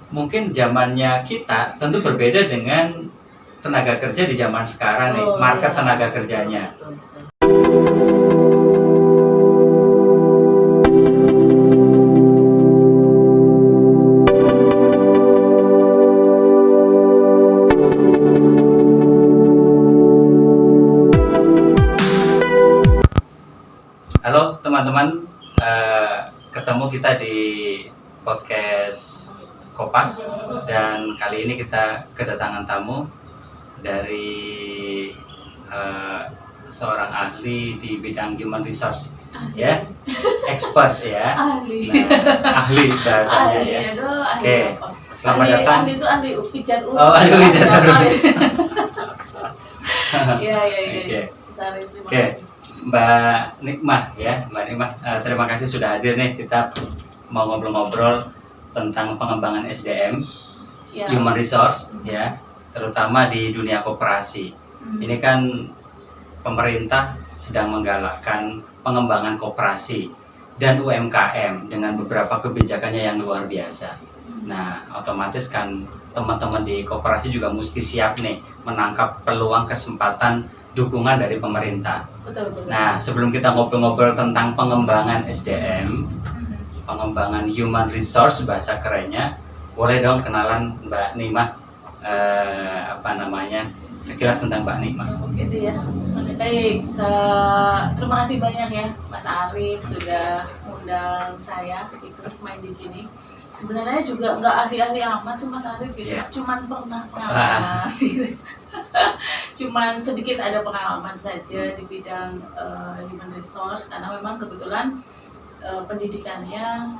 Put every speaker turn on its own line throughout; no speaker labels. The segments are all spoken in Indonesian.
mungkin zamannya kita tentu berbeda dengan tenaga kerja di zaman sekarang nih, market tenaga kerjanya.
Betul.
Halo teman-teman, ketemu kita di podcast Kopas, dan kali ini kita kedatangan tamu dari seorang ahli di bidang human resource, ya, expert ya,
Ahli.
Nah, ahli bahasanya ya. Oke, selamat datang.
Ahli itu ahli pijat urut.
Oh, ahli pijat urut.
Iya.
Oke.
Terima
Oke.
kasih.
Mbak Nikmah ya, Mbak Nikmah, terima kasih sudah hadir nih. Kita mau ngobrol-ngobrol tentang pengembangan SDM,
Siap.
human resource ya, terutama di dunia koperasi. Ini kan pemerintah sedang menggalakkan pengembangan koperasi dan UMKM dengan beberapa kebijakannya yang luar biasa. Nah, otomatis kan teman-teman di koperasi juga mesti siap nih menangkap peluang kesempatan dukungan dari pemerintah.
Betul.
Nah, sebelum kita ngobrol-ngobrol tentang pengembangan SDM, pengembangan human resource bahasa kerennya, boleh dong kenalan Mbak Nikmah, sekilas tentang Mbak Nikmah.
Gitu ya. Baik, terima kasih banyak ya Mas Arif sudah undang saya ikut main di sini. Sebenarnya juga nggak ahli-ahli amat sih Mas Arif gitu, cuman pernah pengalaman gitu. Cuman sedikit ada pengalaman saja di bidang human resource, karena memang kebetulan pendidikannya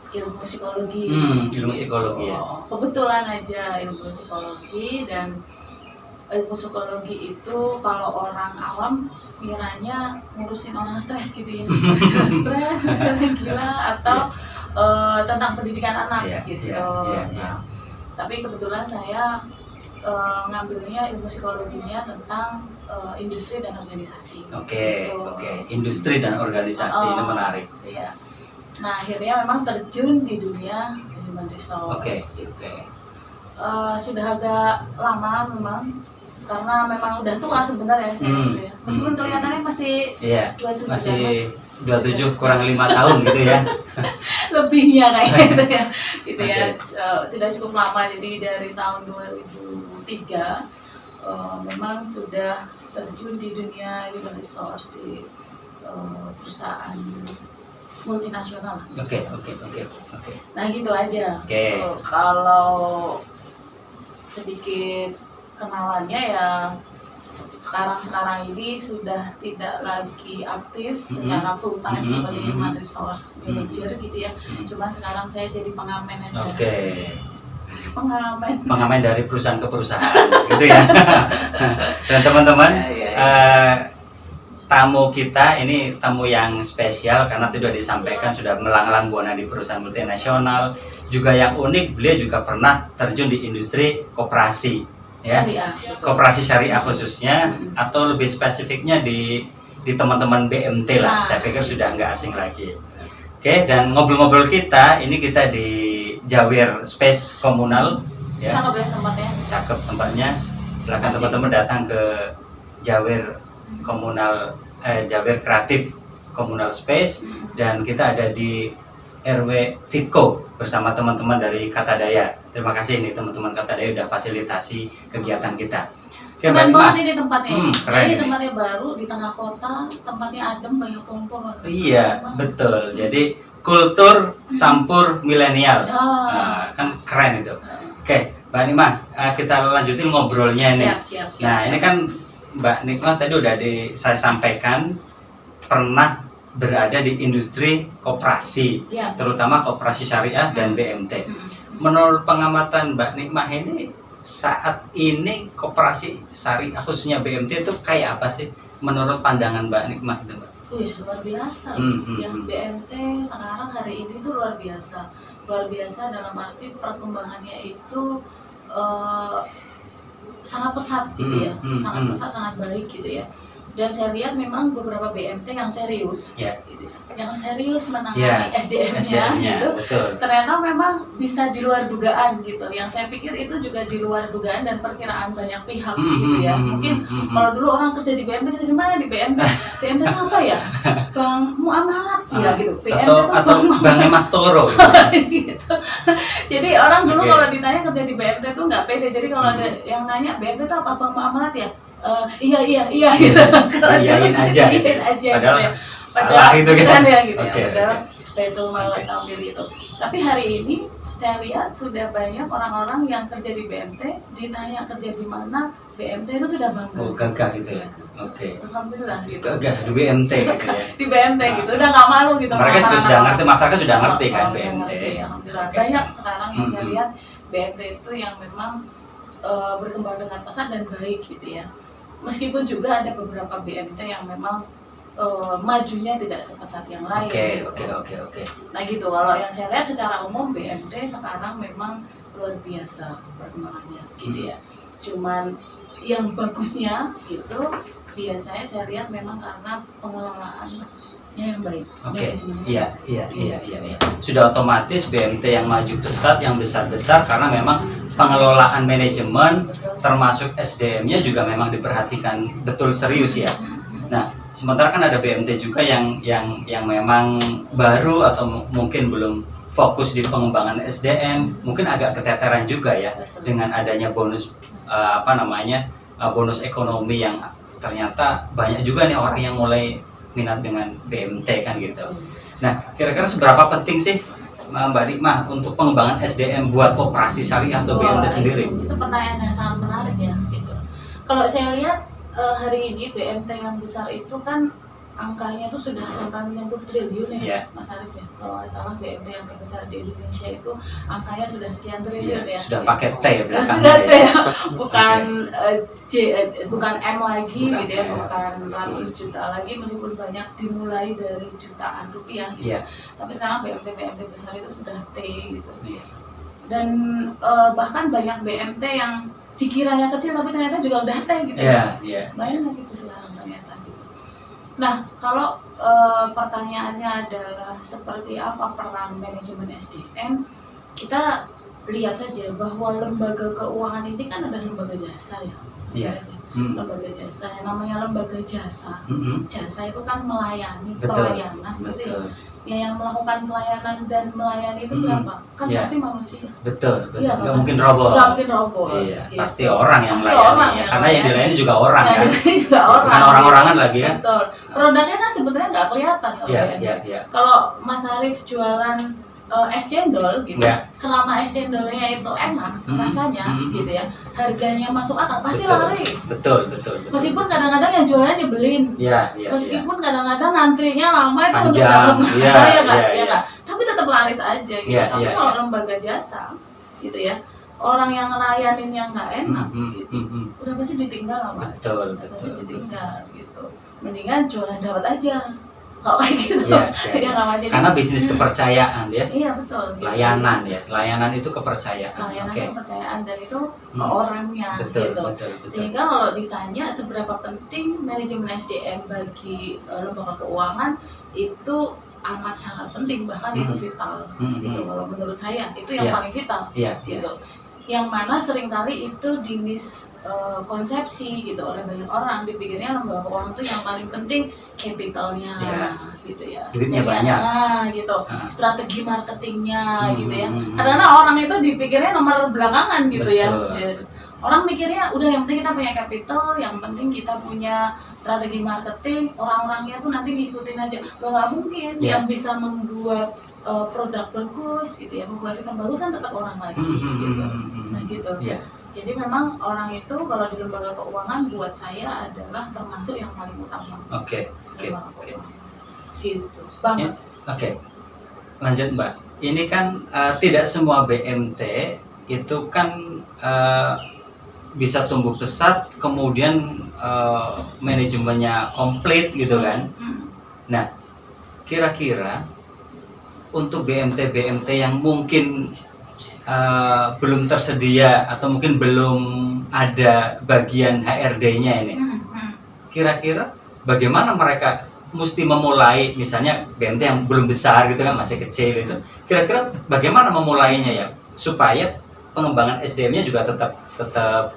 ilmu psikologi.
Ilmu psikologi ya.
Kebetulan aja ilmu psikologi, dan ilmu psikologi itu kalau orang awam kiranya ngurusin orang stres gitu ya, stres, orang gila, atau tentang pendidikan anak gitu. Nah, tapi kebetulan saya ngambilnya ilmu psikologinya tentang industri dan organisasi.
Oke. Industri dan organisasi ini menarik.
Iya. Nah, akhirnya memang terjun di dunia human resource. Sudah agak lama memang, karena memang udah tua sebenarnya saya gitu ya. Meskipun kelihatannya masih 27
masih 27 kurang 5 tahun gitu ya.
Lebihnya kayak gitu ya. Gitu ya. Sudah cukup lama, jadi dari tahun 2003 memang sudah terjun di dunia human resource di perusahaan multinasional.
Oke.
Nah, gitu aja.
Oke.
Kalau sedikit kenalannya ya, sekarang ini sudah tidak lagi aktif secara full time sebagai human resource manager gitu ya. Cuman sekarang saya jadi pengamen aja. Pengamen
dari perusahaan ke perusahaan gitu ya. Dan teman-teman, tamu kita ini tamu yang spesial karena sudah disampaikan sudah melanglang buana di perusahaan multinasional. Juga yang unik, beliau juga pernah terjun di industri koperasi ya. Koperasi syariah khususnya, atau lebih spesifiknya di teman-teman BMT lah. Saya pikir sudah nggak asing lagi. Oke, dan ngobrol-ngobrol kita ini kita di Jawir Space Komunal ya.
Cakep ya tempatnya.
Cakep tempatnya. Silakan teman-teman datang ke Jawir Komunal, Jawir Kreatif Komunal Space, dan kita ada di RW Fitco bersama teman-teman dari Kata Daya. Terima kasih nih teman-teman Kata Daya udah fasilitasi kegiatan kita.
Keren banget ini tempatnya.
Jadi
tempatnya baru di tengah kota, tempatnya adem, banyak pohon-pohon.
Iya, betul. Jadi kultur campur milenial. Kan keren itu. Oke, Mbak Nikmah, kita lanjutin ngobrolnya nih.
Siap.
Nah, ini kan Mbak Nikmah tadi udah saya sampaikan pernah berada di industri koperasi, terutama koperasi syariah dan BMT. Menurut pengamatan Mbak Nikmah ini, saat ini koperasi syariah khususnya BMT itu kayak apa sih menurut pandangan Mbak Nikmah?
Luar biasa. Yang BMT sekarang hari ini tuh luar biasa dalam arti perkembangannya itu sangat pesat gitu ya, sangat pesat, sangat baik gitu ya. Dan saya lihat memang beberapa BMT yang serius, gitu, yang serius menangani SDM-nya gitu, ternyata memang bisa di luar dugaan gitu. Yang saya pikir itu juga di luar dugaan dan perkiraan banyak pihak gitu ya. Mungkin kalau dulu orang kerja di BMT, kerja di mana di BMT? BMT itu apa ya? Bank Muamalat ya gitu. BMT
atau Bank Mas Toro
gitu. Jadi orang dulu kalau ditanya kerja di BMT itu nggak pede. Jadi kalau ada yang nanya BMT itu apa, Bank Muamalat ya? Iya gitu.
Iyain aja. Padahal
gitu ya.
Salah itu
kan ya gitu ya. Padahal Baitul Mal Tampil itu. Tapi hari ini saya lihat sudah banyak orang-orang yang kerja di BMT, ditanya kerja di mana, BMT itu sudah bangga.
Oh, gagah gitu ya.
Alhamdulillah gitu.
Gagah di BMT gitu ya.
Di BMT gitu. Udah nggak malu gitu.
Mereka juga sudah ngerti, masyarakat sudah ngerti kan BMT.
Alhamdulillah. Banyak sekarang yang saya lihat BMT itu yang memang berkembang dengan pesat dan baik gitu ya. Meskipun juga ada beberapa BMT yang memang majunya tidak sepesat yang lain.
Oke.
Nah gitu, kalau yang saya lihat secara umum BMT sekarang memang luar biasa perkembangannya gitu ya. Cuman yang bagusnya gitu biasanya saya lihat memang karena pengelolaannya yang baik.
Iya. Sudah otomatis BMT yang maju pesat, yang besar-besar karena memang pengelolaan manajemen termasuk SDM-nya juga memang diperhatikan betul serius ya. Nah, sementara kan ada BMT juga yang memang baru atau mungkin belum fokus di pengembangan SDM, mungkin agak keteteran juga ya dengan adanya bonus bonus ekonomi yang ternyata banyak juga nih orang yang mulai minat dengan BMT kan gitu. Nah, kira-kira seberapa penting sih Mbak Rikmah untuk pengembangan SDM buat koperasi syariah atau BMT sendiri?
Itu pertanyaan yang sangat menarik ya. Gitu. Kalau saya lihat hari ini BMT yang besar itu kan angkanya itu sudah sampai menyentuh triliun ya, Mas Arief ya. Kalau nggak salah BMT yang terbesar di Indonesia itu angkanya sudah sekian triliun ya.
Sudah pakai T ya belakangnya.
Sudah T ya, bukan M lagi gitu ya, bukan ratus juta lagi, meskipun banyak dimulai dari jutaan rupiah gitu. Tapi sekarang BMT besar itu sudah T gitu. Dan bahkan banyak BMT yang dikiranya kecil tapi ternyata juga udah T gitu. Banyak gitu sekarang ternyata gitu. Nah, kalau pertanyaannya adalah seperti apa peran manajemen SDM, kita lihat saja bahwa lembaga keuangan ini kan ada lembaga jasa ya. Lembaga jasa, yang namanya lembaga jasa. Jasa itu kan melayani, pelayanan gitu ya. Yang melakukan pelayanan dan melayani itu siapa? Kan pasti manusia.
Betul. Nggak mungkin robot.
Gitu.
Pasti orang yang melayani. Karena yang dilayani juga orang kan. Bukan orang-orangan lagi ya.
Betul. Produknya kan sebenarnya nggak kelihatan kalau Kalau Mas Arief jualan es cendol gitu, selama es cendolnya itu enak rasanya gitu ya, harganya masuk akal, pasti laris.
Betul.
Meskipun kadang-kadang yang jualan nyebelin, meskipun kadang-kadang antrinya lama itu untuk dapat tapi tetap laris aja gitu. Tapi kalau lembaga jasa gitu ya, orang yang ngelayanin yang nggak enak gitu, udah pasti ditinggal lah Mas. Pasti ditinggal gitu. Mendingan jualan dapat aja. Kalau kayak gitu,
karena bisnis kepercayaan ya.
Iya betul.
Layanan ya, layanan itu kepercayaan.
Kepercayaan dan itu ke orangnya gitu. Sehingga kalau ditanya seberapa penting manajemen SDM bagi lembaga keuangan, itu amat sangat penting, bahkan itu vital. Gitu. Kalau menurut saya itu yang paling vital. Gitu. Yang mana seringkali itu konsepsi gitu oleh banyak orang, dipikirnya lembaga keuangan itu yang paling penting capitalnya gitu ya,
duitnya banyak,
gitu, strategi marketingnya gitu ya. Kadang-kadang orang itu dipikirnya nomor belakangan gitu. Orang mikirnya udah yang penting kita punya capital, yang penting kita punya strategi marketing, orang-orangnya tuh nanti ngikutin aja. Nggak mungkin. Yang bisa membuat produk bagus gitu ya, membuat sistem bagus kan tetap orang lagi gitu. Nah gitu. Jadi memang orang itu kalau di lembaga keuangan buat saya adalah termasuk yang paling utama.
Oke.
Gitu. Banget.
Lanjut Mbak. Ini kan tidak semua BMT itu kan bisa tumbuh pesat, kemudian manajemennya komplit gitu kan. Nah, kira-kira untuk BMT yang mungkin belum tersedia atau mungkin belum ada bagian HRD-nya ini. Kira-kira bagaimana mereka mesti memulai, misalnya BMT yang belum besar gitu kan, masih kecil itu. Kira-kira bagaimana memulainya ya supaya pengembangan SDM-nya juga tetap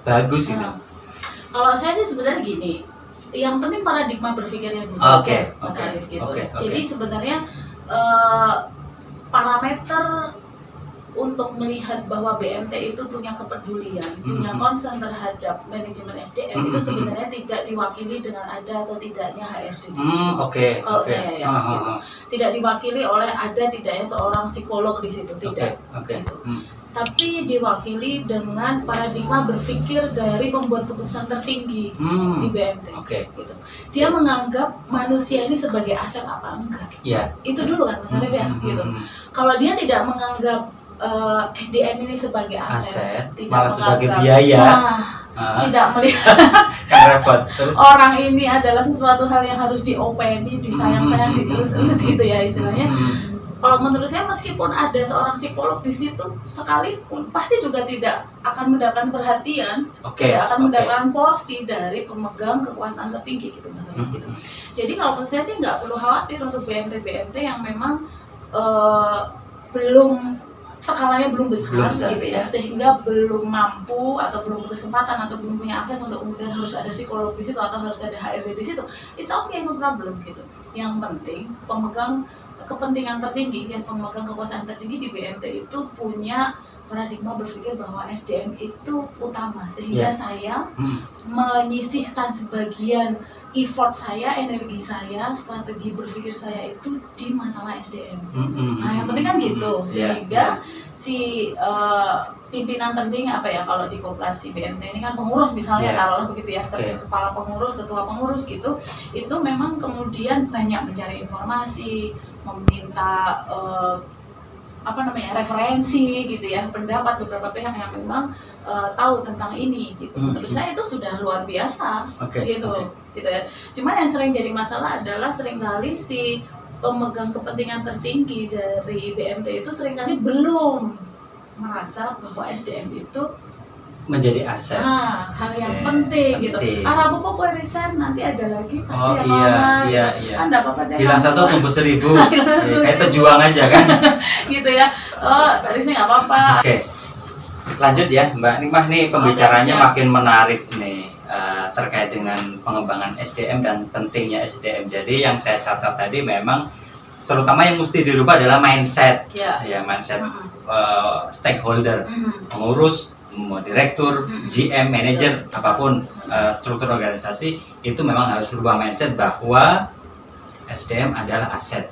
bagus ini.
Kalau saya sih sebenarnya gini, yang penting paradigma berpikirnya dulu, Mas Arif gitu. Jadi sebenarnya parameter untuk melihat bahwa BMT itu punya kepedulian, punya concern terhadap manajemen SDM itu sebenarnya tidak diwakili dengan ada atau tidaknya HRD di situ. Kalau saya ya, gitu. Tidak diwakili oleh ada tidaknya seorang psikolog di situ, tidak. Gitu. Tapi diwakili dengan paradigma berpikir dari pembuat keputusan tertinggi di BMT. Gitu. Dia menganggap manusia ini sebagai aset apa enggak? Itu dulu kan Mas Arif ya. Gitu. Kalau dia tidak menganggap SDM ini sebagai aset, tidak
malah
menganggap
sebagai biaya,
tidak melihat orang ini adalah sesuatu hal yang harus diopeni, disayang-sayang, diurus-urus gitu ya istilahnya. Kalau menurut saya meskipun ada seorang psikolog di situ sekalipun pasti juga tidak akan mendapatkan perhatian, tidak akan mendapatkan porsi dari pemegang kekuasaan tertinggi gitu Mas Arif gitu. Jadi kalau menurut saya sih nggak perlu khawatir untuk BMT yang memang belum skalanya belum besar gitu ya, sehingga belum mampu atau belum berkesempatan atau belum punya akses untuk kemudian harus ada psikolog di situ atau harus ada HRD di situ. It's okay, no problem gitu. Yang penting pemegang kepentingan tertinggi dan pemegang kekuasaan tertinggi di BMT itu punya paradigma berpikir bahwa SDM itu utama, sehingga saya menyisihkan sebagian effort saya, energi saya, strategi berpikir saya itu di masalah SDM. Nah yang penting kan gitu, sehingga si pimpinan tertinggi apa ya kalau di koperasi BMT ini kan pengurus misalnya, taruhlah begitu ya, kepala pengurus, ketua pengurus gitu, itu memang kemudian banyak mencari informasi, meminta referensi gitu ya, pendapat beberapa pihak yang memang tahu tentang ini gitu. Menurut saya itu sudah luar biasa gitu ya. Cuman yang sering jadi masalah adalah seringkali si pemegang kepentingan tertinggi dari BMT itu seringkali belum merasa bahwa SDM itu
menjadi aset.
Hal yang penting gitu. Rabu kok riset nanti ada lagi pasti
iya.
Enggak apa-apa deh.
Bilang 1 tumbuh 1000. Kayak pejuang aja kan.
Gitu ya. Riset nggak apa-apa.
Lanjut ya Mbak Nikmah, nih pembicaranya makin menarik nih terkait dengan pengembangan SDM dan pentingnya SDM. Jadi yang saya catat tadi memang terutama yang mesti dirubah adalah mindset. Mindset stakeholder, pengurus, direktur, GM, manajer, apapun struktur organisasi itu memang harus berubah mindset bahwa SDM adalah aset.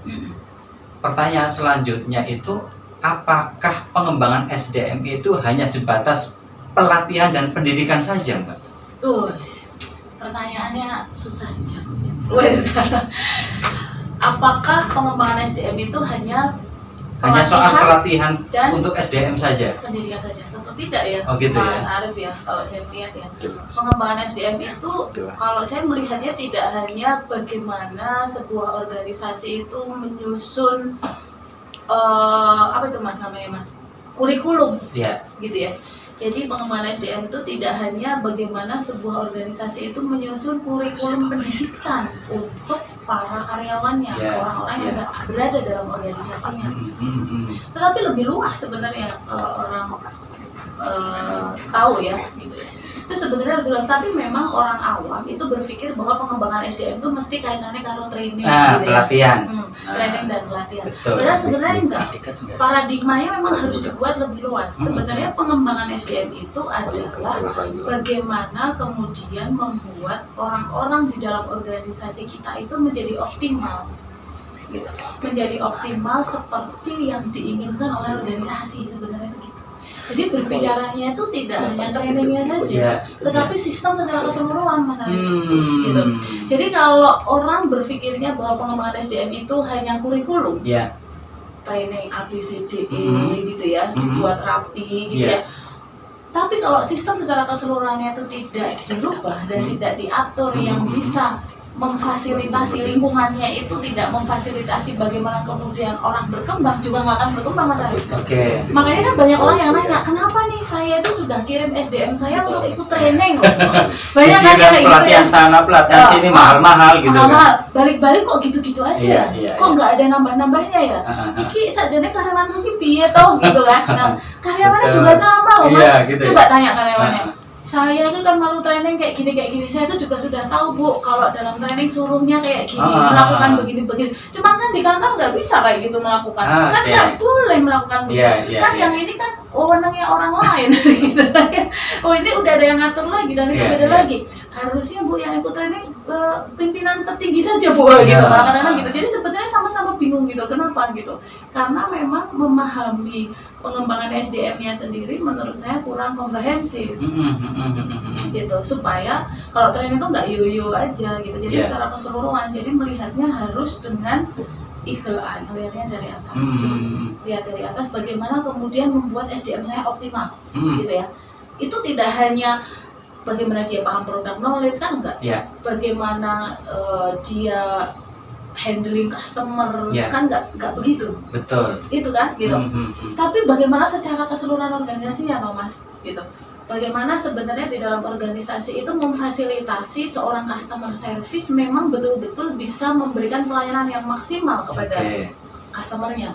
Pertanyaan selanjutnya itu, apakah pengembangan SDM itu hanya sebatas pelatihan dan pendidikan saja, Mbak?
Pertanyaannya susah dijawab. Apakah pengembangan SDM itu hanya
soal pelatihan untuk SDM saja?
Pendidikan saja? Tentu tidak ya, Mas Arif ya. Kalau saya melihat ya, pengembangan SDM itu kalau saya melihatnya tidak hanya bagaimana sebuah organisasi itu menyusun apa itu Mas namanya Mas? Kurikulum, gitu ya. Jadi pengembangan SDM itu tidak hanya bagaimana sebuah organisasi itu menyusun kurikulum pendidikan untuk para karyawannya, orang-orang yang berada dalam organisasinya, tetapi lebih luas sebenarnya kalau orang tahu ya, gitu ya. Itu sebenarnya lebih luas, tapi memang orang awam itu berpikir bahwa pengembangan SDM itu mesti kaitannya kalau training, gitu
pelatihan.
Training dan pelatihan. Padahal sebenarnya enggak. Paradigmanya memang harus dibuat lebih luas. Sebenarnya pengembangan SDM itu adalah bagaimana kemudian membuat orang-orang di dalam organisasi kita itu menjadi optimal, gitu. Menjadi optimal seperti yang diinginkan oleh organisasi, sebenarnya itu gitu. Jadi berbicaranya itu tidak hanya trainingnya saja, tetapi sistem secara keseluruhan Mas Arif, gitu. Jadi kalau orang berpikirnya bahwa pengembangan SDM itu hanya kurikulum, training ABCDE gitu ya, dibuat rapi gitu ya. Tapi kalau sistem secara keseluruhannya itu tidak dirubah dan tidak diatur yang bisa memfasilitasi lingkungannya itu tidak memfasilitasi bagaimana kemudian orang berkembang, juga nggak akan berkembang Mas Arif. Makanya kan banyak orang yang nanya, kenapa nih saya itu sudah kirim SDM saya untuk ikut training banyak kan yang kayak
pelatihan
gitu
sana, pelatihan sini mahal-mahal gitu kan.
Balik-balik kok gitu-gitu aja ya? Kok nggak ada nambah-nambahnya ya? Iki sajane karyawan lagi piye toh gitu kan. Nah, karyawannya juga sama loh Mas.
Gitu
coba tanya karyawannya. Saya itu kan malu training kayak gini. Saya itu juga sudah tahu Bu, kalau dalam training suruhnya kayak gini, melakukan begini. Cuman kan di kantor nggak bisa kayak gitu melakukan. Kan nggak boleh melakukan begitu. Yang ini kan wewenangnya orang lain gitu. Oh ini udah ada yang ngatur lagi dan itu beda lagi. Harusnya Bu yang ikut training pimpinan tertinggi saja Bu gitu. Kadang-kadang gitu. Jadi sebenarnya sama-sama bingung gitu. Kenapa gitu? Karena memang memahami pengembangan SDM-nya sendiri menurut saya kurang komprehensif. Gitu, supaya kalau training itu nggak yoyo aja gitu. Jadi secara keseluruhan, jadi melihatnya harus dengan eagle eye, melihatnya dari atas. Lihat dari atas bagaimana kemudian membuat SDM saya optimal, gitu ya. Itu tidak hanya bagaimana dia paham product knowledge kan enggak, bagaimana dia handling customer kan nggak begitu.
Betul.
Itu kan gitu. Tapi bagaimana secara keseluruhan organisasinya Pak Mas gitu. Bagaimana sebenarnya di dalam organisasi itu memfasilitasi seorang customer service memang betul-betul bisa memberikan pelayanan yang maksimal kepada customernya.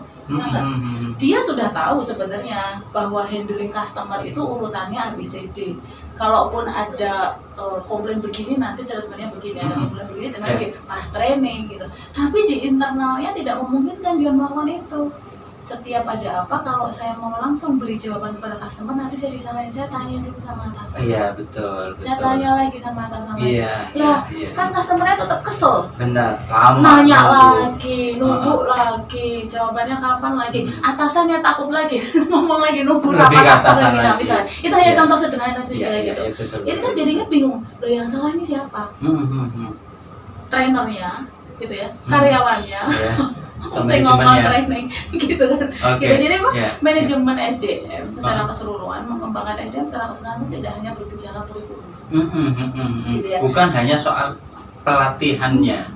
Dia sudah tahu sebenarnya bahwa handling customer itu urutannya ABCD. Kalaupun ada komplain begini nanti treatmentnya begini, ada komplain begini nanti pas training gitu. Tapi di internalnya tidak memungkinkan dia melakukan itu. Setiap ada apa, kalau saya mau langsung beri jawaban kepada customer, nanti saya disalahin, saya tanya dulu sama atasan.
Iya betul.
Saya tanya lagi sama atasan lagi. Kan customernya tetap kesel.
Benar. Lama.
Nanya lagi, nunggu lagi, jawabannya kapan lagi. Atasannya takut lagi, ngomong lagi nunggu rapat atasan lagi. Misalnya, itu hanya contoh sederhana saja gitu. Ini kan jadinya bingung. Loh yang salah ini siapa? Trainernya, gitu ya, karyawannya. Saya ngomong training gitu kan. Gitu. Jadi manajemen SDM secara keseluruhan, mengembangkan SDM secara keseluruhan itu tidak hanya berbicara kurikulum. Gitu ya.
Bukan hanya soal pelatihannya.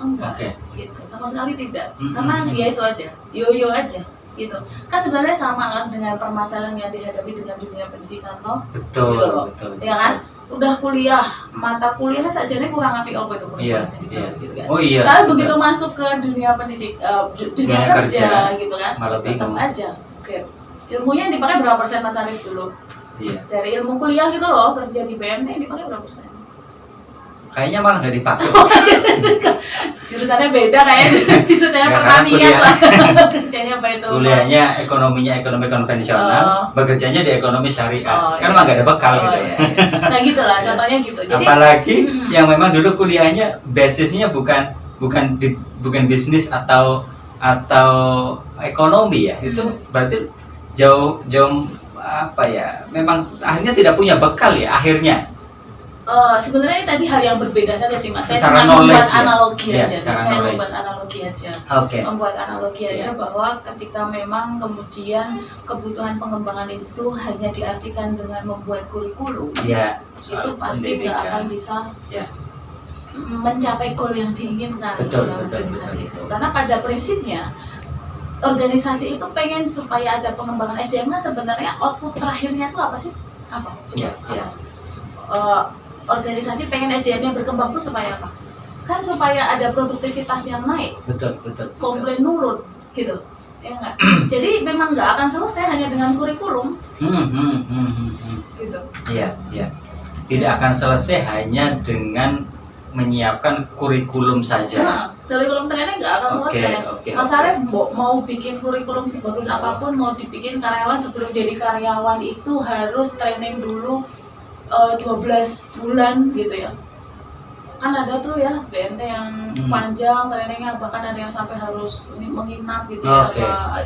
Enggak. Gitu. Sama sekali tidak. Karena ya itu ada, yoyo aja gitu. Kan sebenarnya sama kan dengan permasalahan yang dihadapi dengan dunia pendidikan toh.
Betul.
Ya kan? Udah kuliah, mata kuliahnya sajane kurang api apa itu kurikulum gitu kan. Tapi begitu masuk ke dunia dunia kerja gitu kan, tetap aja. Ilmunya yang dipakai berapa persen Mas Arif dulu? Dari ilmu kuliah gitu loh, kerja di BMT yang dipakai berapa persen?
Kayaknya malah nggak dipakai.
Jurusannya beda kayaknya. Jurusannya pertanian lah. Kerjanya apa itu?
Kuliahnya ekonomi konvensional, bekerjanya di ekonomi syariah. Kan emang nggak ada bekal gitu.
Nah gitulah, contohnya gitu. Jadi,
apalagi yang memang dulu kuliahnya basisnya bukan bisnis atau ekonomi ya. Itu berarti jauh apa ya? Memang akhirnya tidak punya bekal ya akhirnya.
Sebenarnya tadi hal yang berbeda saja sih Mas. Saya
Secara
cuma membuat analogi aja. Membuat analogi aja bahwa ketika memang kemudian kebutuhan pengembangan itu hanya diartikan dengan membuat kurikulum, itu pasti nggak akan bisa mencapai goal yang diinginkan dalam organisasi itu. Karena pada prinsipnya organisasi itu pengen supaya ada pengembangan SDM. Sebenarnya output terakhirnya itu apa sih? Apa? Organisasi pengen SDM-nya berkembang tuh supaya apa? Kan supaya ada produktivitas yang naik.
Betul.
Komplain nurun, gitu. Ya enggak? Jadi memang nggak akan selesai hanya dengan kurikulum. Gitu.
Iya. Tidak akan selesai hanya dengan menyiapkan kurikulum saja.
Kurikulum training nggak akan selesai. Mas Arif mau bikin kurikulum sebagus apapun, mau dibikin karyawan sebelum jadi karyawan itu harus training dulu 12 bulan gitu ya. Kan ada tuh ya BMT yang panjang trainingnya, bahkan ada yang sampai harus menginap gitu ya.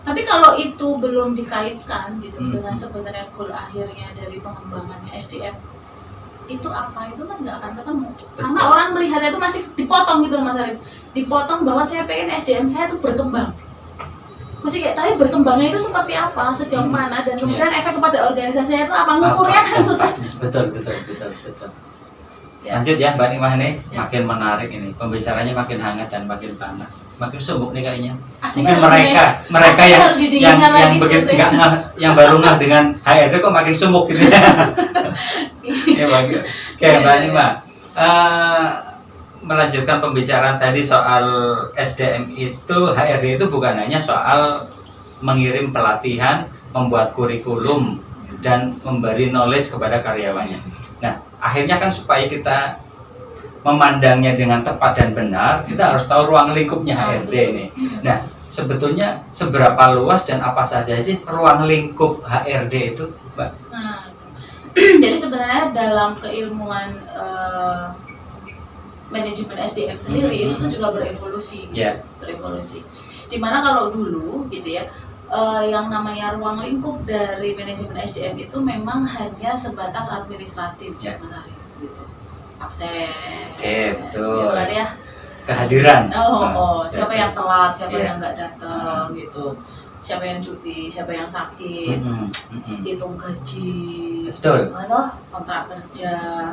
Tapi kalau itu belum dikaitkan gitu dengan sebenarnya goal akhirnya dari pengembangannya SDM itu apa, itu kan nggak akan ketemu. Karena orang melihatnya itu masih dipotong gitu Mas Arif. Dipotong bahwa saya pengen SDM saya tuh berkembang. Tapi berkembangnya itu seperti apa, sejauh mana, dan kemudian efek kepada organisasinya itu apa, ngukurnya kan susah.
Betul.
Ya.
Lanjut ya Mbak Nimah nih,
Ya.
makin menarik ini, pembicaranya makin hangat dan makin panas, makin sibuk nih kayaknya.
Aslinya
Mungkin mereka
aslinya
yang
harus didinginkan lagi
yang begitu
seperti
nggak ngeh, yang baru ngeh dengan HRD kok makin sumuk gitu ya. Ya Bang. Oke Mbak Nimah, melanjutkan pembicaraan tadi soal SDM itu, HRD itu bukan hanya soal mengirim pelatihan, membuat kurikulum dan memberi knowledge kepada karyawannya. Nah, akhirnya kan supaya kita memandangnya dengan tepat dan benar, kita harus tahu ruang lingkupnya HRD ini. Nah, sebetulnya seberapa luas dan apa saja sih ruang lingkup HRD itu, Mbak?
Nah, jadi sebenarnya dalam keilmuan manajemen SDM sendiri itu tuh juga berevolusi,
Ya.
berevolusi. Dimana kalau dulu gitu ya, yang namanya ruang lingkup dari manajemen SDM itu memang hanya sebatas administratif,
Ya.
Mas Ari, gitu. Absen,
Oke, betul.
gitu kan ya.
Kehadiran.
Siapa yang telat, siapa
Ya.
yang nggak datang, gitu. Siapa yang cuti, siapa yang sakit, hitung gaji,
Betul.
kontrak kerja.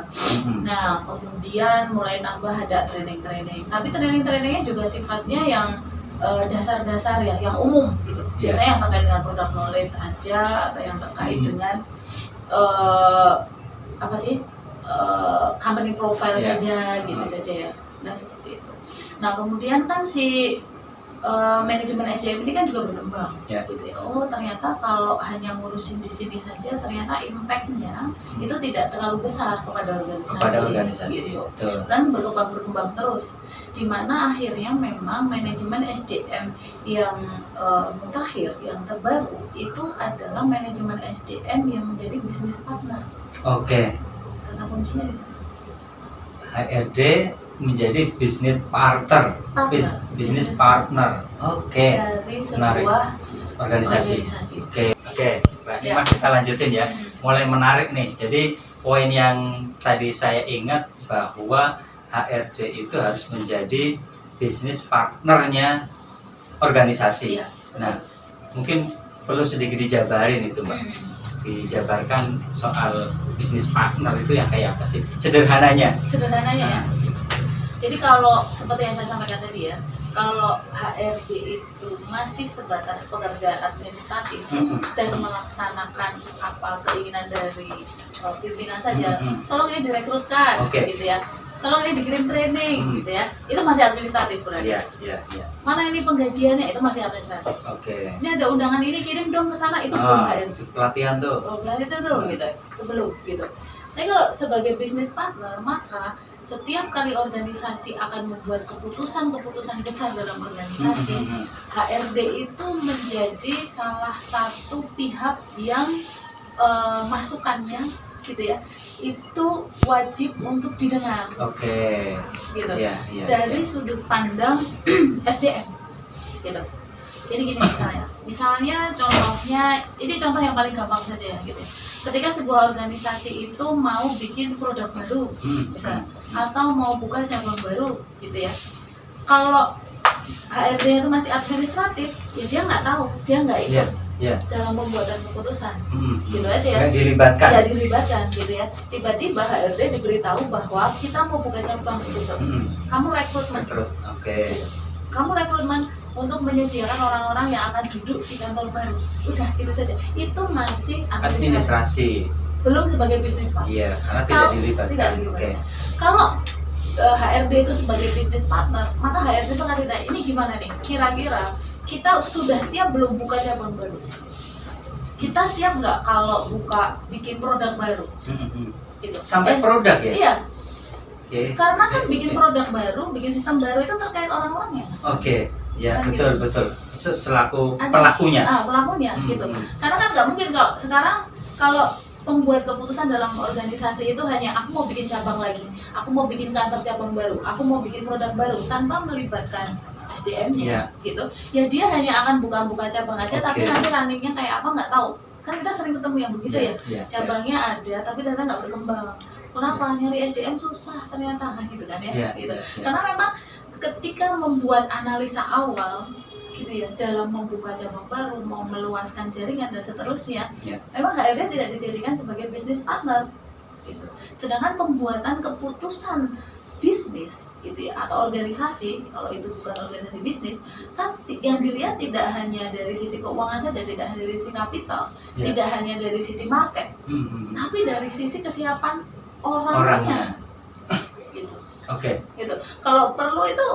Nah, kemudian mulai tambah ada training-training. Tapi training-trainingnya juga sifatnya yang dasar-dasar ya, yang umum gitu.
Yeah.
Biasanya yang terkait dengan product knowledge aja, atau yang terkait dengan apa sih, company profile
Yeah.
saja, gitu saja ya. Nah seperti itu. Nah kemudian kan si manajemen SDM ini kan juga berkembang,
Yeah.
gitu ya. Oh ternyata kalau hanya ngurusin di sini saja, ternyata impact-nya itu tidak terlalu besar kepada organisasi, gitu.
Betul.
Dan berkembang terus, di mana akhirnya memang manajemen SDM yang mutakhir, yang terbaru itu adalah manajemen SDM yang menjadi bisnis partner.
Oke.
Kata kuncinya di situ.
HRD menjadi bisnis partner, bisnis partner. Oke.
Dari
Menarik.
sebuah
Organisasi. Oke, Mbak Nimah, kita lanjutin ya. Mulai menarik nih. Jadi poin yang tadi saya ingat bahwa HRD itu harus menjadi bisnis partnernya organisasi.
Iya.
Nah, mungkin perlu sedikit dijabarin itu, Mbak. Dijabarkan soal bisnis partner itu yang kayak apa sih? Sederhananya.
Sederhananya ya. Jadi kalau seperti yang saya sampaikan tadi ya, kalau HRD itu masih sebatas pekerjaan administratif dan melaksanakan apa keinginan dari pimpinan saja, tolong ini direkrutkan, gitu ya, tolong ini dikirim training, gitu ya, itu masih administratif berarti.
Iya.
Mana ini penggajiannya, itu masih administratif.
Oke.
Ini ada undangan ini, kirim dong ke sana, itu belum HRD.
Pelatihan tuh.
Pelatihan itu gitu, itu belum gitu. Tapi kalau sebagai bisnis partner, maka setiap kali organisasi akan membuat keputusan-keputusan besar dalam organisasi, HRD itu menjadi salah satu pihak yang masukannya gitu ya, itu wajib untuk didengar.
Oke.
Gitu.
Iya.
Dari sudut pandang SDM gitu. Jadi gini misalnya contohnya, ini contoh yang paling gampang saja ya gitu. Ketika sebuah organisasi itu mau bikin produk baru, misalnya, atau mau buka cabang baru, gitu ya. Kalau HRD itu masih administratif, ya dia nggak tahu, dia nggak ikut dalam pembuatan keputusan, gitu aja ya.
Nggak dilibatkan.
Ya dilibatkan, gitu ya. Tiba-tiba HRD diberitahu bahwa kita mau buka cabang besok. Kamu rekrutmen.
Oke.
Kamu rekrutmen untuk menyediakan orang-orang yang akan duduk di kantor baru. Udah itu saja. Itu masih
administrasi.
Belum sebagai bisnis partner.
Iya, karena tidak dilibatkan.
Tidak dilibatkan.
Oke.
Kalau HRD itu sebagai bisnis partner, maka HRD itu akan ditanya, ini gimana nih? Kira-kira kita sudah siap belum buka cabang baru? Kita siap nggak kalau bikin produk baru? Gitu.
Sampai produk ya?
Iya.
Oke.
Karena kan bikin produk baru, bikin sistem baru itu terkait orang-orangnya.
Oke. Ya,
kan
betul. Selaku pelakunya.
Pelakunya gitu. Karena kan nggak mungkin kalau sekarang kalau pembuat keputusan dalam organisasi itu hanya aku mau bikin cabang lagi, aku mau bikin kantor cabang baru, aku mau bikin produk baru tanpa melibatkan SDM-nya, gitu. Ya dia hanya akan buka-buka cabang aja, tapi nanti runningnya kayak apa nggak tahu. Kan kita sering ketemu yang begitu ya. Cabangnya ada, tapi ternyata nggak berkembang. Kenapa? Nyari SDM susah ternyata, gitu kan ya. Gitu. Karena memang ketika membuat analisa awal gitu ya, dalam membuka cabang baru, mau meluaskan jaringan dan seterusnya, memang HRD tidak dijadikan sebagai bisnis partner gitu. Sedangkan pembuatan keputusan bisnis gitu ya, atau organisasi, kalau itu bukan organisasi bisnis, kan yang dilihat tidak hanya dari sisi keuangan saja, tidak hanya dari sisi kapital, tidak hanya dari sisi market, tapi dari sisi kesiapan orangnya. Gitu. Gitu. Kalau perlu itu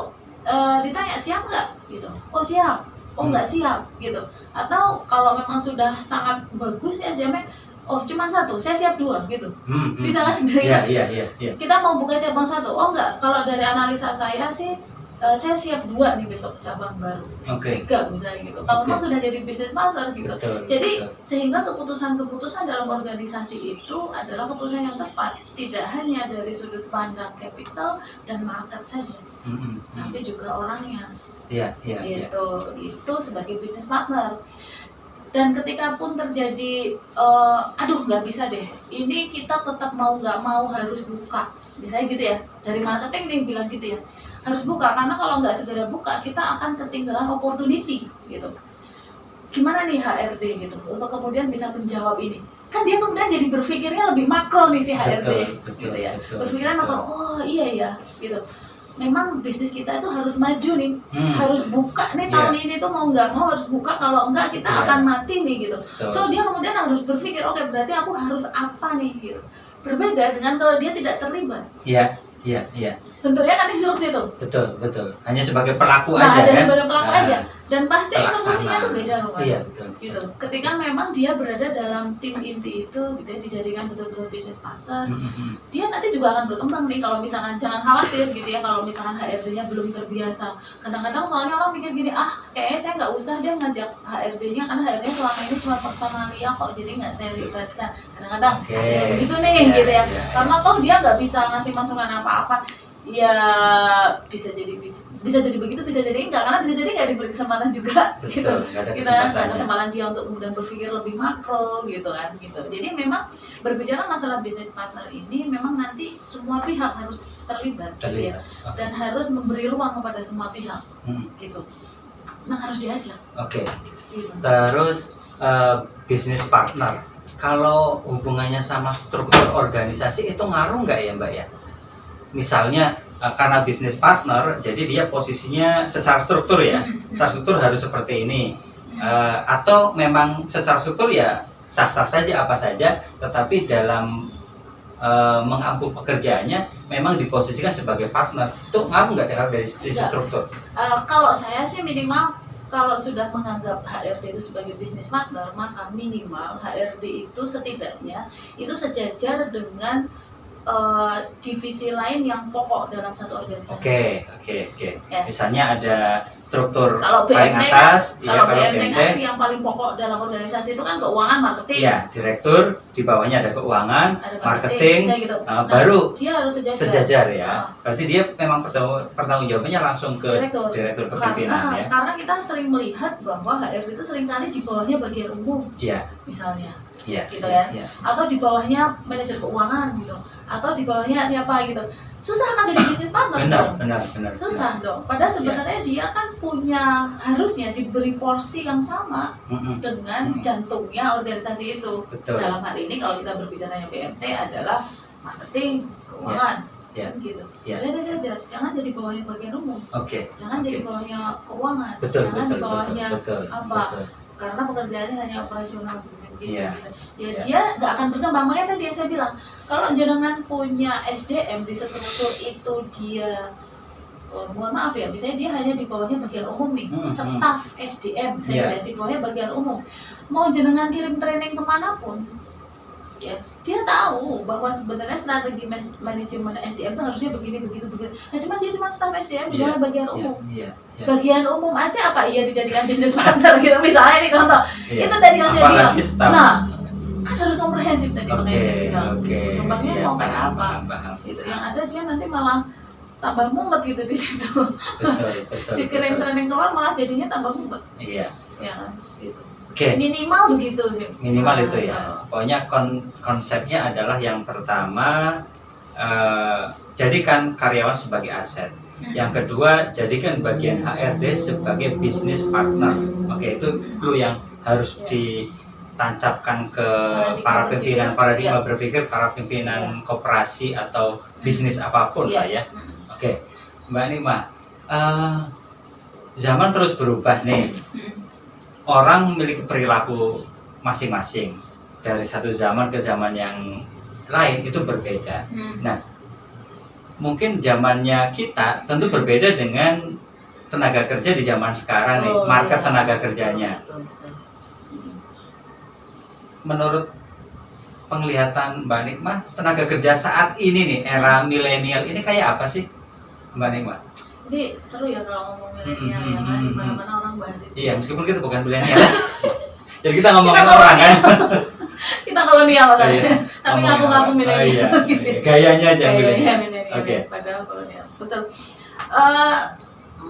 ditanya siap nggak gitu, oh siap, oh nggak siap gitu. Atau kalau memang sudah sangat bagus ya SDM-nya, oh cuma satu, saya siap dua gitu. Bisa kan? Kita mau buka cabang satu, oh enggak, kalau dari analisa saya sih saya siap dua nih besok cabang baru, 3 misalnya gitu. Kalau memang sudah jadi business partner gitu. Jadi sehingga keputusan-keputusan dalam organisasi itu adalah keputusan yang tepat, tidak hanya dari sudut pandang capital dan market saja, tapi juga orangnya. Itu sebagai business partner. Dan ketika pun terjadi, aduh nggak bisa deh, ini kita tetap mau nggak mau harus buka, misalnya gitu ya, dari marketing nih bilang gitu ya, harus buka, karena kalau nggak segera buka, kita akan ketinggalan opportunity gitu. Gimana nih HRD gitu, untuk kemudian bisa menjawab ini? Kan dia kemudian jadi berpikirnya lebih makro nih si HRD, gitu ya, berpikirnya makro, oh iya ya, gitu. Memang bisnis kita itu harus maju nih, harus buka nih tahun ini tuh mau nggak mau harus buka, kalau enggak kita akan mati nih gitu. So dia kemudian harus berpikir, oke, berarti aku harus apa nih gitu. Berbeda dengan kalau dia tidak terlibat. Bentuknya kan instruksi itu.
Betul. Hanya sebagai pelaku aja kan.
Sebagai pelaku aja. Dan pasti eksekusinya tuh beda loh Mas.
Betul.
Gitu. Ketika memang dia berada dalam tim inti itu, gitu ya, dijadikan betul-betul business partner, dia nanti juga akan berkembang nih. Kalau misalkan jangan khawatir gitu ya, kalau misalkan HRD-nya belum terbiasa. Kadang-kadang soalnya orang mikir gini, kayaknya saya nggak usah dia ngajak HRD-nya, karena HRD-nya selama ini cuma personalia kok, jadi nggak saya libatkan. Kadang-kadang begitu nih gitu ya. Karena toh dia nggak bisa ngasih masukan apa-apa. Ya bisa jadi begitu, bisa jadi enggak, karena bisa jadi nggak diberi kesempatan juga. Gitu. Kita nggak kesempatan dia untuk kemudian berpikir lebih makro gitu kan gitu. Jadi memang berbicara masalah business partner ini memang nanti semua pihak harus terlibat. Gitu ya. Dan harus memberi ruang kepada semua pihak gitu. Memang harus diajak. Gitu.
Terus business partner, kalau hubungannya sama struktur organisasi itu ngaruh nggak ya Mbak ya? Misalnya karena bisnis partner, jadi dia posisinya secara struktur ya, secara struktur harus seperti ini, atau memang secara struktur ya sah-sah saja apa saja, tetapi dalam mengampu pekerjaannya memang diposisikan sebagai partner, itu ngaruh nggak dari sisi struktur?
Kalau saya sih minimal, kalau sudah menganggap HRD itu sebagai bisnis partner, maka minimal HRD itu setidaknya itu sejajar dengan divisi lain yang pokok dalam satu organisasi.
Oke. Ya. Misalnya ada struktur
kalau
paling
BMT
atas,
kalau BMT kan yang paling pokok dalam organisasi itu kan keuangan, marketing.
Ya, direktur, di bawahnya ada keuangan, ada marketing, gitu. Baru
dia harus
sejajar ya. Berarti dia memang pertanggungjawabannya langsung ke direktur kepemimpinan ya.
Karena kita sering melihat bahwa HRD itu seringkali di bawahnya bagian umum. Misalnya. Gitu ya. Atau di bawahnya manajer keuangan gitu. Atau di bawahnya siapa gitu, susah kan jadi bisnis partner dong.
Benar.
Susah dong. Padahal sebenarnya dia kan punya, harusnya diberi porsi yang sama dengan jantungnya organisasi itu. Dalam hal ini kalau kita berbicara yang BMT adalah marketing, keuangan, gitu. Udah saja, jangan jadi bawahnya bagian umum. Jangan jadi bawahnya keuangan. Jangan di bawahnya apa? Karena pekerjaannya hanya operasional gitu. Ya dia nggak akan berkembang. Makanya tadi yang saya bilang, kalau jenengan punya SDM di struktur itu dia, mohon maaf ya, misalnya dia hanya di bawahnya bagian umum nih, staff SDM misalnya di bawahnya bagian umum, mau jenengan kirim training kemanapun, ya dia tahu bahwa sebenarnya strategi manajemen SDM itu harusnya begini. Nah cuma dia cuma staff SDM di bawah bagian umum. Bagian umum aja apa iya dijadikan bisnis partner gitu misalnya nih contoh. Itu tadi yang saya bilang. Nah kan harus komprehensif tadi makanya saya bilang. Kembangnya mau kayak apa? Gitu. Yang ada dia nanti malah tambah mumet gitu di situ.
Betul.
Dikirim training keluar malah jadinya tambah mumet.
Ya
kan gitu.
Minimal
begitu sih.
Minimal itu ya. Pokoknya konsepnya adalah yang pertama, jadikan karyawan sebagai aset. Yang kedua, jadikan bagian HRD sebagai business partner. Itu clue yang harus tancapkan ke
Paradigma
para
berpikir.
pimpinan paradigma
Iya.
berpikir, para pimpinan koperasi atau bisnis apapun
Iya.
lah ya. Oke, Mbak Nima, zaman terus berubah nih. Orang memiliki perilaku masing-masing dari satu zaman ke zaman yang lain itu berbeda. Nah, mungkin zamannya kita tentu berbeda dengan tenaga kerja di zaman sekarang nih, market
iya.
tenaga kerjanya.
Betul, betul.
Menurut penglihatan Mbak Nikmah, tenaga kerja saat ini nih, era milenial ini kayak apa sih, Mbak Nikmah?
Jadi seru ya kalau ngomong milenial ya, kan di mana-mana orang bahas itu.
Iya, meskipun kita bukan milenial. Jadi kita ngomongin
Kita
orang kan.
Kita kolonial masalahnya.
Iya.
Tapi
Ngomongin
ngaku-ngaku
orang.
milenial.
Iya.
Gitu.
Gayanya aja
Gayanya
milenial.
milenial.
Oke.
Padahal kolonial. Betul.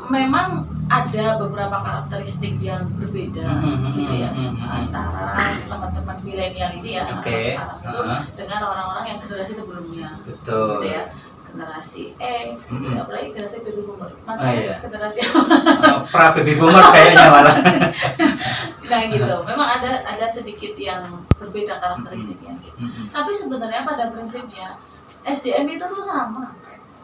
Memang ada beberapa karakteristik yang berbeda gitu ya antara teman-teman milenial ini ya anak-anak
Oke.
sekarang itu dengan orang-orang yang generasi sebelumnya.
Betul.
Gitu ya. Generasi X, gitu ya. Apalagi generasi baby boomer. Masa
iya.
generasi
Pra baby boomer kayaknya malah.
nah gitu. Memang ada sedikit yang berbeda karakteristiknya gitu. Tapi sebenarnya pada prinsipnya SDM itu tuh sama.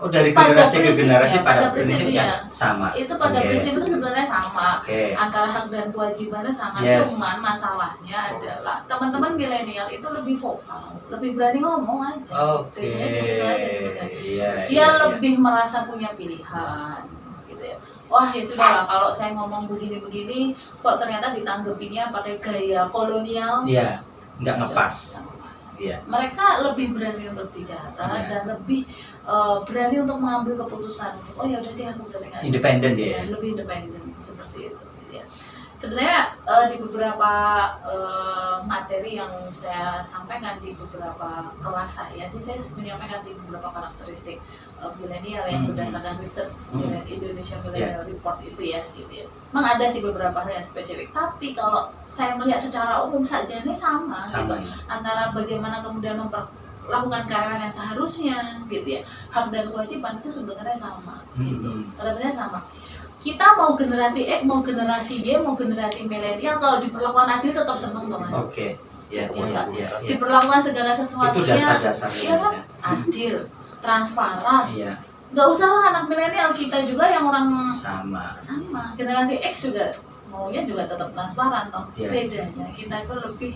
Oh, dari
Pada
generasi ke
prinsipnya,
generasi
pada
pada
prinsipnya.
prinsipnya sama.
Itu pada
Oke.
prinsip itu sebenarnya sama.
Oke.
Antara hak dan kewajibannya sama.
Yes.
Cuman masalahnya adalah teman-teman milenial itu lebih vokal, lebih berani ngomong aja.
Oke.
Bedanya di situ aja sebenarnya.
Iya,
Dia
iya,
lebih merasa punya pilihan gitu ya. Wah ya sudah lah, kalau saya ngomong begini-begini kok ternyata ditanggepinya pakai gaya kolonial.
Iya, nggak ngepas.
Nggak ngepas.
Iya.
Mereka lebih berani untuk bicara dan lebih berani untuk mengambil keputusan. Oh ya udah deh aku berani nggak.
Independen dia.
Lebih independen seperti itu. Gitu ya. Sebenarnya di beberapa materi yang saya sampaikan di beberapa kelas saya sih, saya menyampaikan sih beberapa karakteristik milenial yang berdasarkan riset Indonesia Millennial Report itu ya, gitu ya. Memang ada sih beberapa hal yang spesifik, tapi kalau saya melihat secara umum saja ini sama gitu.
Ya.
Antara bagaimana kemudian melakukan karyawan yang seharusnya gitu ya, hak dan kewajiban itu sebenarnya sama gitu. Sebenarnya sama. Kita mau generasi X, mau generasi Y, mau generasi milenial, kalau diperlakukan adil tetap seneng dong mas.
Oke. Ya,
Ya,
iya.
diperlakukan segala sesuatunya
Itu dasar-dasarnya.
ya kan? Adil, transparan.
Iya,
Nggak usah lah anak milenial, kita juga yang orang
sama.
generasi X juga maunya juga tetap transparan toh.
Iya.
Bedanya kita itu lebih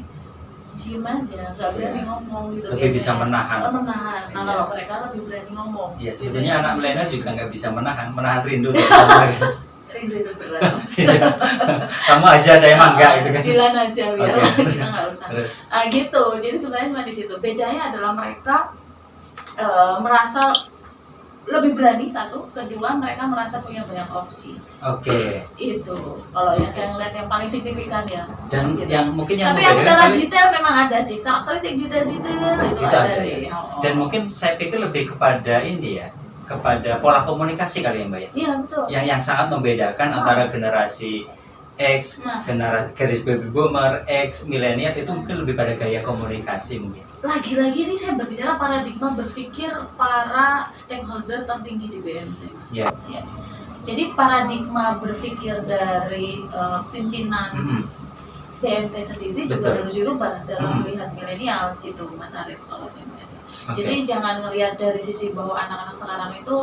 diem aja, nggak berani ngomong gitu.
Lebih bisa
biasanya.
menahan.
Menahan. Nah
Iya.
kalau mereka lebih berani ngomong.
Ya, sebetulnya anak milenial juga nggak bisa menahan rindu.
Rindu itu berat.
Kamu aja, saya mah enggak gitu kan.
Jilan aja biar
Oke.
kita nggak usah.
Terus.
Gitu. Jadi sebenarnya cuma di situ. Bedanya adalah mereka merasa lebih berani, satu, kedua mereka merasa punya banyak opsi.
Oke.
Itu kalau yang saya ngeliat yang paling signifikan ya.
Dan
Gitu.
yang mungkin yang
Tapi yang
membedakan
secara
kali-
detail memang ada sih, karakteristik detail-detail itu
Itu
ada
ada
sih.
ya.
Oh.
Dan mungkin saya pikir lebih kepada ini ya, kepada pola komunikasi kali ya Mbak ya.
Iya betul.
Yang sangat membedakan antara generasi X,
Nah.
generasi baby boomer, X, milenial itu mungkin lebih pada gaya komunikasi mungkin.
Lagi-lagi ini saya berbicara paradigma berpikir para stakeholder tertinggi di BMT mas.
Ya.
Ya. Jadi paradigma berpikir dari pimpinan BMT sendiri juga
Betul.
harus dirubah dalam melihat milenial gitu Mas Arief kalau saya melihat.
Oke.
Jadi jangan ngelihat dari sisi bahwa anak-anak sekarang itu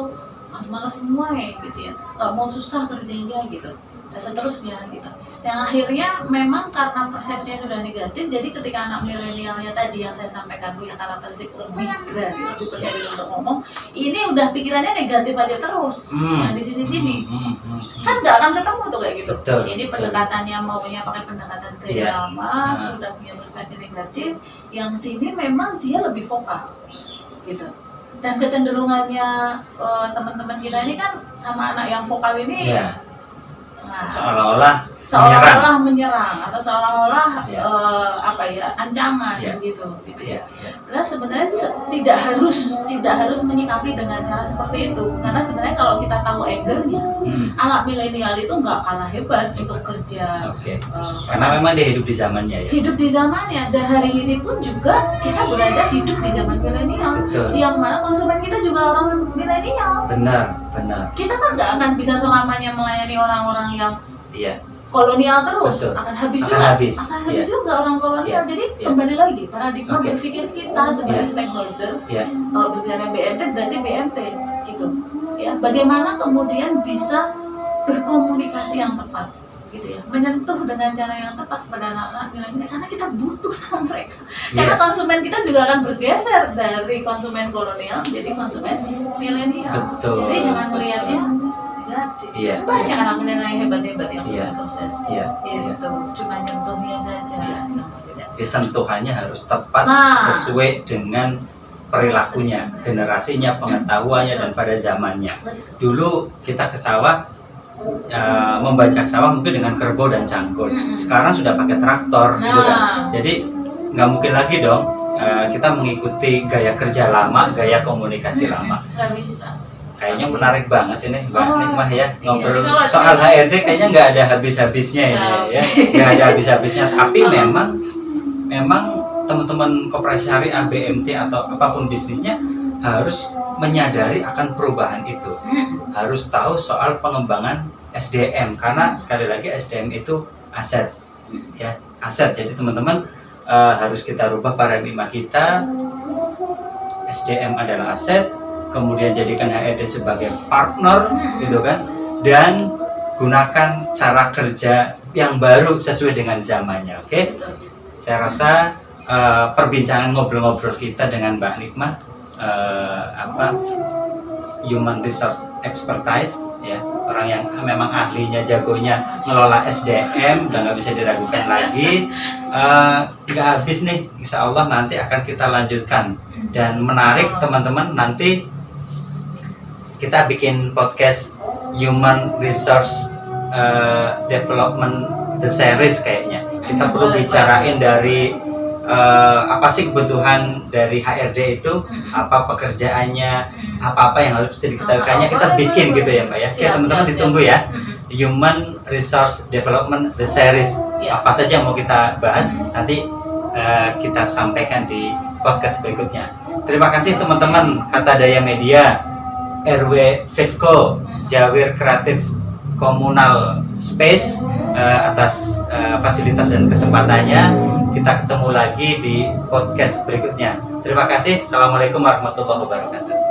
malas-malas semua ya gitu ya, mau susah kerjanya gitu dan seterusnya gitu. Yang akhirnya memang karena persepsinya sudah negatif, jadi ketika anak milenialnya tadi yang saya sampaikan punya karakteristik lebih berani, lebih percaya diri untuk ngomong, ini udah pikirannya negatif aja terus. Yang di sisi sini kan nggak akan ketemu tuh kayak gitu.
Betul,
Jadi
betul.
pendekatannya maunya pakai pendekatan gaya
Iya.
lama, sudah punya perspektif negatif. Yang sini memang dia lebih vokal, gitu. Dan kecenderungannya teman-teman kita ini kan sama anak yang vokal ini,
Iya.
nah,
Seolah-olah
seolah-olah menyerang atau seolah-olah
Iya.
ancaman
Iya.
gitu ya.
Iya.
Padahal sebenarnya tidak harus menyikapi dengan cara seperti itu, karena sebenarnya kalau kita tahu angle-nya, anak milenial itu nggak kalah hebat untuk kerja.
Oke. Karena
keras.
memang dia hidup di zamannya ya.
Hidup di zamannya, dan hari ini pun juga kita berada hidup di zaman milenial,
Betul.
yang mana konsumen kita juga orang milenial.
Benar.
Kita kan nggak akan bisa selamanya melayani orang-orang yang
Iya.
kolonial terus,
Betul.
akan habis
Akan
juga,
habis.
akan habis
Iya.
juga orang kolonial.
Iya.
Jadi
Iya.
kembali lagi paradigma
Oke.
berpikir kita sebagai
Iya.
stakeholder.
Ya,
Kalau berbicara BMT berarti BMT gitu. Ya, bagaimana kemudian bisa berkomunikasi yang tepat gitu ya, menyentuh dengan cara yang tepat pada anak-anak milenial karena kita butuh sama mereka. Karena
Iya.
konsumen kita juga akan bergeser dari konsumen kolonial jadi konsumen milenial.
Betul.
Jadi jangan melihatnya negatif.
Iya.
Banyak anak milenial yang hebat-hebat yang
Iya.
sukses-sukses.
Iya.
Itu cuma nyentuhnya saja yang berbeda.
Jadi sentuhannya harus tepat
Nah.
sesuai dengan perilakunya, generasinya, pengetahuannya dan pada zamannya. Dulu kita ke sawah membajak sawah mungkin dengan kerbau dan cangkul. Sekarang sudah pakai traktor, gitu kan. Jadi nggak mungkin lagi dong kita mengikuti gaya kerja lama, gaya komunikasi lama.
Nggak bisa.
Kayaknya menarik banget ini Mbak
Oh,
Nikmah ya, ngobrol
iya. Kalau
soal
sih-
HRD kayaknya nggak ada habis-habisnya ini ya, nggak ada habis-habisnya. Tapi memang teman-teman koperasi syariah, BMT atau apapun bisnisnya harus menyadari akan perubahan itu, harus tahu soal pengembangan SDM karena sekali lagi SDM itu aset, ya aset. Jadi teman-teman harus kita rubah paradigma kita. SDM adalah aset, kemudian jadikan HRD sebagai partner, gitu kan, dan gunakan cara kerja yang baru sesuai dengan zamannya. Oke, saya rasa perbincangan ngobrol-ngobrol kita dengan Mbak Nikmah human resource expertise, ya, orang yang memang ahlinya, jagonya ngelola SDM dan nggak bisa diragukan lagi. Nggak habis nih, insya Allah nanti akan kita lanjutkan dan menarik teman-teman, nanti kita bikin podcast human resource development the series kayaknya. Kita perlu bicarain dari apa sih kebutuhan dari HRD itu, apa pekerjaannya, apa-apa yang harus diketahui. Kayaknya kita bikin gitu ya Mbak ya. Oke teman-teman, ditunggu ya. Human Resource Development the series. Apa saja yang mau kita bahas nanti kita sampaikan di podcast berikutnya. Terima kasih teman-teman Kata Daya Media, RW Fitco, Jawir Kreatif Komunal Space atas fasilitas dan kesempatannya. Kita ketemu lagi di podcast berikutnya. Terima kasih. Assalamualaikum warahmatullahi wabarakatuh.